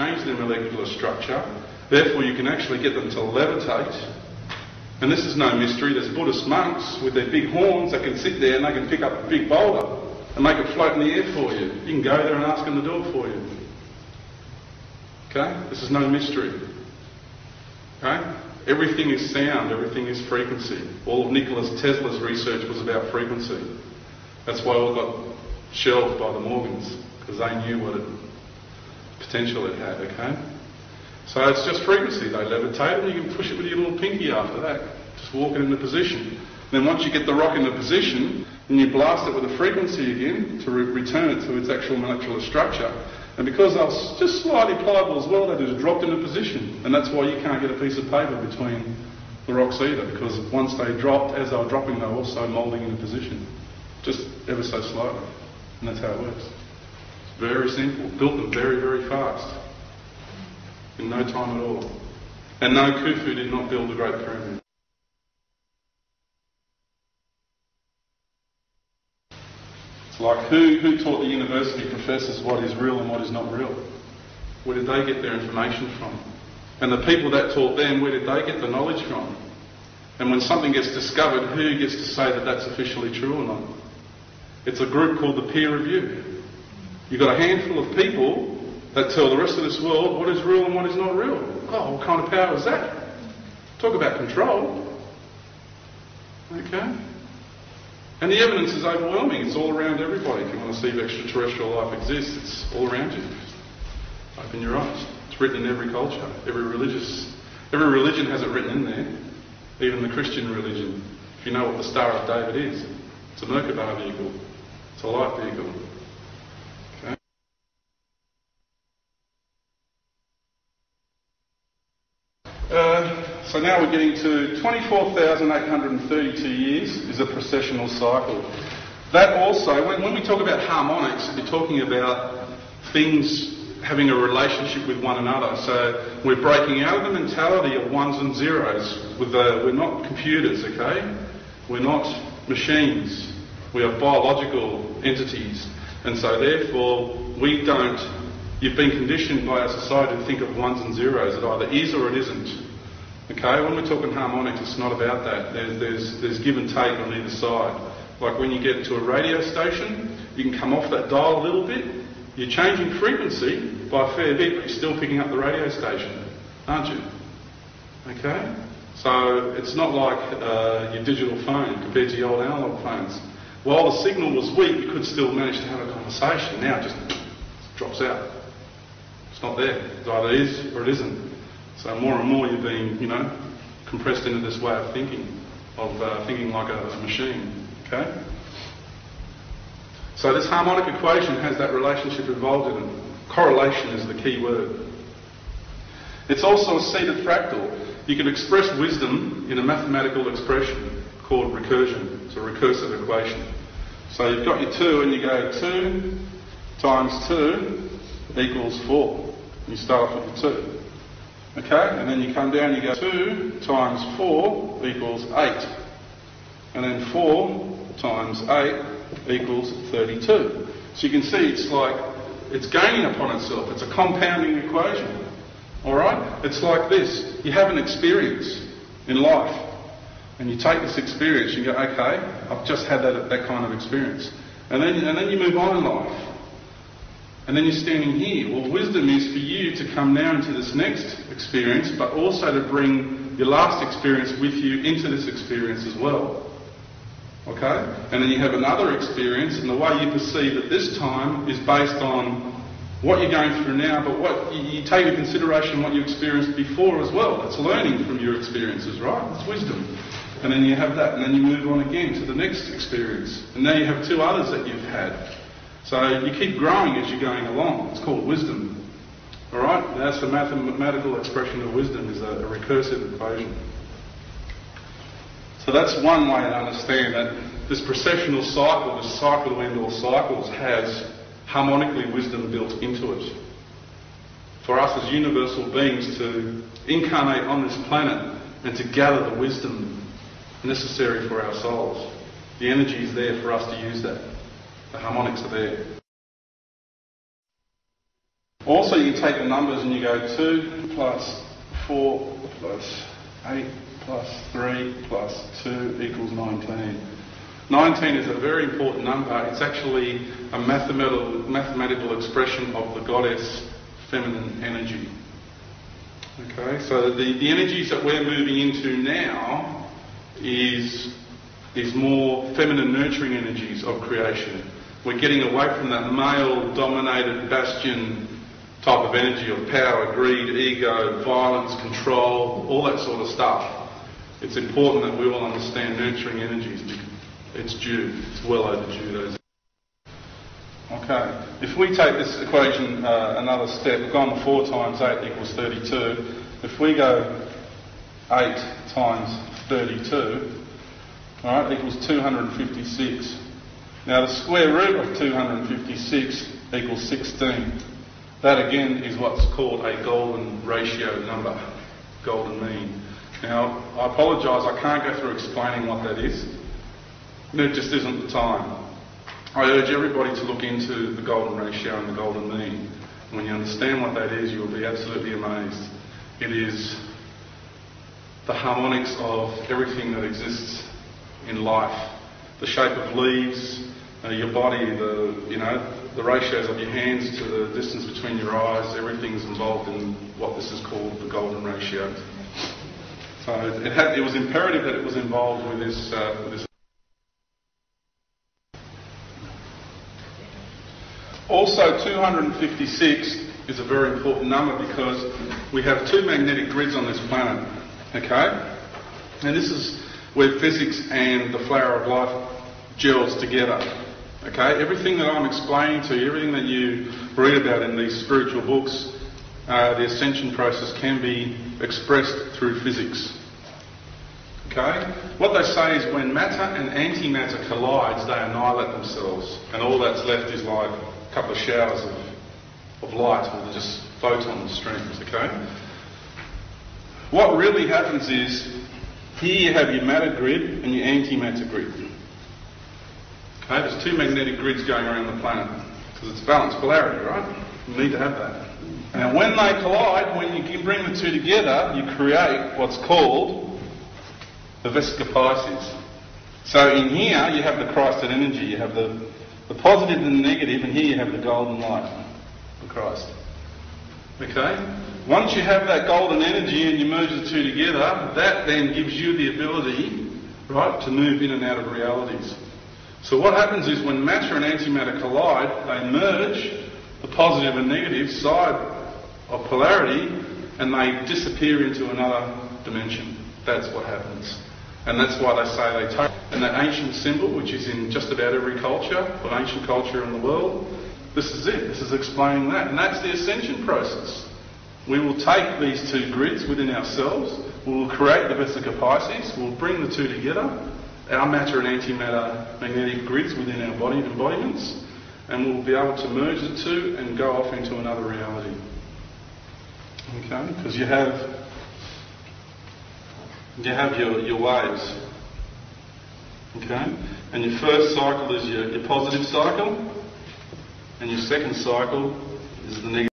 change their molecular structure. Therefore, you can actually get them to levitate. And this is no mystery. There's Buddhist monks with their big horns that can sit there and they can pick up a big boulder and make it float in the air for you. You can go there and ask them to do it for you. Okay? This is no mystery. Okay? Everything is sound, everything is frequency. All of Nikola Tesla's research was about frequency. That's why all got shelved by the Morgans, because they knew what potential it had, okay? So it's just frequency. They levitate and you can push it with your little pinky after that. Just walk it into position. Then once you get the rock into position, then you blast it with a frequency again to return it to its actual molecular structure. And because they're just slightly pliable as well, they just dropped into position. And that's why you can't get a piece of paper between the rocks either, because once they dropped, as they were dropping, they were also moulding into position. Just ever so slightly. And that's how it works. It's very simple. Built them very, very fast. In no time at all. And no, Khufu did not build the Great Pyramid. It's like who taught the university professors what is real and what is not real? Where did they get their information from? And the people that taught them, where did they get the knowledge from? And when something gets discovered, who gets to say that that's officially true or not? It's a group called the peer review. You've got a handful of people that tell the rest of this world what is real and what is not real. Oh, what kind of power is that? Talk about control. Okay? And the evidence is overwhelming. It's all around everybody. If you want to see if extraterrestrial life exists, it's all around you. Open your eyes. It's written in every culture. Every religion has it written in there. Even the Christian religion. If you know what the Star of David is, it's a Merkaba vehicle. It's a light vehicle. Okay? So now we're getting to 24,832 years is a precessional cycle. That also, when we talk about harmonics, we're talking about things having a relationship with one another. So we're breaking out of the mentality of ones and zeros. We're not computers, okay? We're not machines. We are biological entities. And so therefore, you've been conditioned by our society to think of ones and zeros. It either is or it isn't. Okay, when we're talking harmonics, it's not about that. There's give and take on either side. Like when you get to a radio station, you can come off that dial a little bit. You're changing frequency by a fair bit, but you're still picking up the radio station, aren't you? Okay? So it's not like your digital phone compared to your old analog phones. While the signal was weak, you could still manage to have a conversation. Now it just drops out. It's not there. It either is or it isn't. So more and more you're being, compressed into this way of thinking like a machine. Okay? So this harmonic equation has that relationship involved in it. Correlation is the key word. It's also a seated fractal. You can express wisdom in a mathematical expression called recursion. It's a recursive equation. So you've got your 2 and you go 2 times 2 equals 4. You start off with your 2. Okay, and then you come down and you go 2 times 4 equals 8. And then 4 times 8 equals 32. So you can see it's gaining upon itself. It's a compounding equation. Alright? It's like this. You have an experience in life. And you take this experience and you go, okay, I've just had that kind of experience. And then you move on in life. And then you're standing here. Well, wisdom is for you to come now into this next experience, but also to bring your last experience with you into this experience as well. Okay? And then you have another experience, and the way you perceive it this time is based on what you're going through now, but what you take into consideration what you experienced before as well. It's learning from your experiences, right? It's wisdom. And then you have that, and then you move on again to the next experience. And now you have 2 others that you've had. So you keep growing as you're going along. It's called wisdom. Alright? That's the mathematical expression of wisdom, is a recursive equation. So that's one way to understand that this precessional cycle, this cycle to end all cycles, has harmonically wisdom built into it. For us as universal beings to incarnate on this planet and to gather the wisdom necessary for our souls. The energy is there for us to use that. The harmonics are there. Also, you can take the numbers and you go 2 plus 4 plus 8 plus 3 plus 2 equals 19. 19 is a very important number. It's actually a mathematical expression of the goddess feminine energy. Okay, so the energies that we're moving into now is more feminine nurturing energies of creation. We're getting away from that male-dominated bastion type of energy of power, greed, ego, violence, control, all that sort of stuff. It's important that we all understand nurturing energies. It's due. It's well overdue, those. Okay, if we take this equation another step, we've gone 4 times 8 equals 32. If we go 8 times 32, all right, equals 256. Now the square root of 256 equals 16. That again is what's called a golden ratio number, golden mean. Now I apologise, I can't go through explaining what that is. There just isn't the time. I urge everybody to look into the golden ratio and the golden mean. When you understand what that is, you'll be absolutely amazed. It is the harmonics of everything that exists in life. The shape of leaves, your body, the ratios of your hands to the distance between your eyes, everything's involved in what this is called the golden ratio. So it was imperative that it was involved with this. Also, 256 is a very important number because we have 2 magnetic grids on this planet, okay? And this is where physics and the flower of life gels together, okay? Everything that I'm explaining to you, everything that you read about in these spiritual books, the ascension process can be expressed through physics, okay? What they say is when matter and antimatter collides, they annihilate themselves, and all that's left is like a couple of showers of light, or just photon streams, okay? What really happens is, here you have your matter grid and your antimatter grid. Okay, there's 2 magnetic grids going around the planet, because it's balanced polarity, right? You need to have that. Now when they collide, when you can bring the 2 together, you create what's called the Vesica Pisces. So in here, you have the Christed energy, you have the positive and the negative, and here you have the golden light of Christ. Okay? Once you have that golden energy and you merge the 2 together, that then gives you the ability, right, to move in and out of realities. So what happens is when matter and antimatter collide, they merge the positive and negative side of polarity and they disappear into another dimension. That's what happens. And that's why they say they take. And that ancient symbol, which is in just about every culture, or ancient culture in the world, this is it. This is explaining that. And that's the ascension process. We will take these 2 grids within ourselves, we will create the Vesica Pisces, we'll bring the 2 together, our matter and antimatter magnetic grids within our body embodiments, and we'll be able to merge the 2 and go off into another reality. Okay? Because you have your waves, okay? And your first cycle is your positive cycle, and your second cycle is the negative.